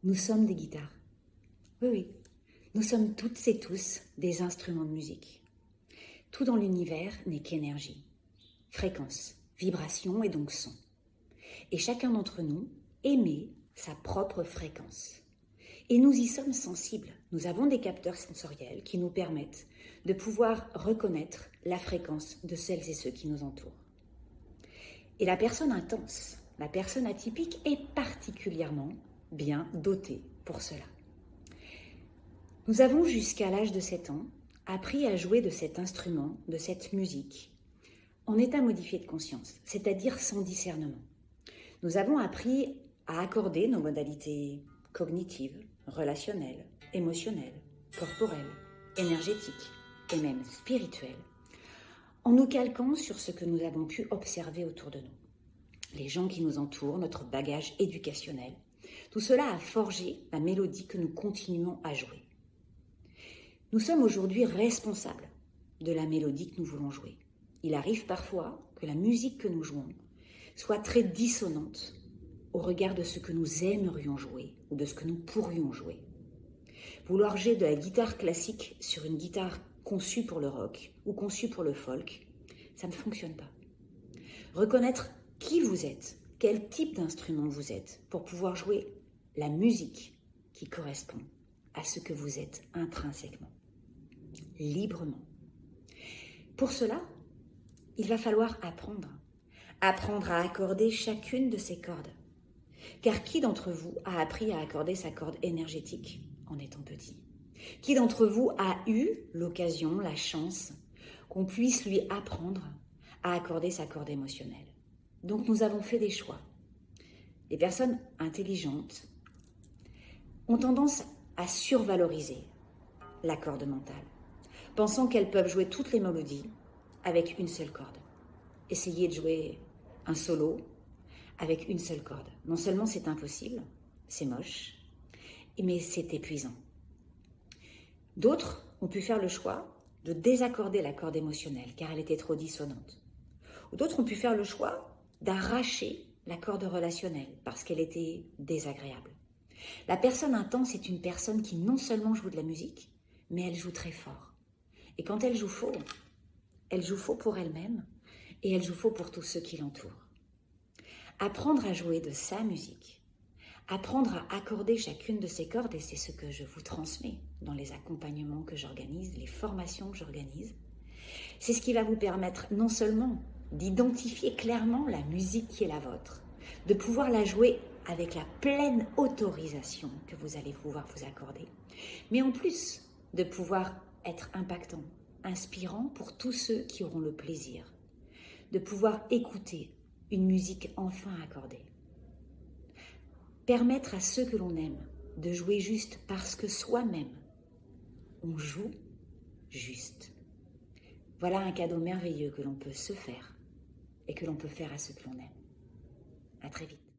Nous sommes des guitares. Oui, oui. Nous sommes toutes et tous des instruments de musique. Tout dans l'univers n'est qu'énergie, fréquence, vibration et donc son. Et chacun d'entre nous émet sa propre fréquence. Et nous y sommes sensibles. Nous avons des capteurs sensoriels qui nous permettent de pouvoir reconnaître la fréquence de celles et ceux qui nous entourent. Et la personne intense, la personne atypique est particulièrement bien dotée pour cela. Nous avons jusqu'à l'âge de 7 ans appris à jouer de cet instrument, de cette musique, en état modifié de conscience, c'est-à-dire sans discernement. Nous avons appris à accorder nos modalités cognitives, relationnelles, émotionnelles, corporelles, énergétiques et même spirituelles, en nous calquant sur ce que nous avons pu observer autour de nous. Les gens qui nous entourent, notre bagage éducationnel, tout cela a forgé la mélodie que nous continuons à jouer. Nous sommes aujourd'hui responsables de la mélodie que nous voulons jouer. Il arrive parfois que la musique que nous jouons soit très dissonante au regard de ce que nous aimerions jouer ou de ce que nous pourrions jouer. Vouloir jouer de la guitare classique sur une guitare conçue pour le rock ou conçue pour le folk, ça ne fonctionne pas. Reconnaître qui vous êtes, quel type d'instrument vous êtes pour pouvoir jouer la musique qui correspond à ce que vous êtes intrinsèquement, librement. Pour cela, il va falloir apprendre à accorder chacune de ces cordes. Car qui d'entre vous a appris à accorder sa corde énergétique en étant petit? Qui d'entre vous a eu l'occasion, la chance qu'on puisse lui apprendre à accorder sa corde émotionnelle? Donc nous avons fait des choix. Les personnes intelligentes ont tendance à survaloriser la corde mentale, pensant qu'elles peuvent jouer toutes les mélodies avec une seule corde. Essayer de jouer un solo avec une seule corde. Non seulement c'est impossible, c'est moche, mais c'est épuisant. D'autres ont pu faire le choix de désaccorder la corde émotionnelle car elle était trop dissonante. Ou d'autres ont pu faire le choix d'arracher la corde relationnelle parce qu'elle était désagréable. La personne intense est une personne qui non seulement joue de la musique, mais elle joue très fort. Et quand elle joue faux pour elle-même et elle joue faux pour tous ceux qui l'entourent. Apprendre à jouer de sa musique, apprendre à accorder chacune de ses cordes, et c'est ce que je vous transmets dans les accompagnements que j'organise, les formations que j'organise, c'est ce qui va vous permettre non seulement d'identifier clairement la musique qui est la vôtre, de pouvoir la jouer avec la pleine autorisation que vous allez pouvoir vous accorder, mais en plus de pouvoir être impactant, inspirant pour tous ceux qui auront le plaisir de pouvoir écouter une musique enfin accordée. Permettre à ceux que l'on aime de jouer juste parce que soi-même, on joue juste. Voilà un cadeau merveilleux que l'on peut se faire et que l'on peut faire à ceux que l'on aime. À très vite.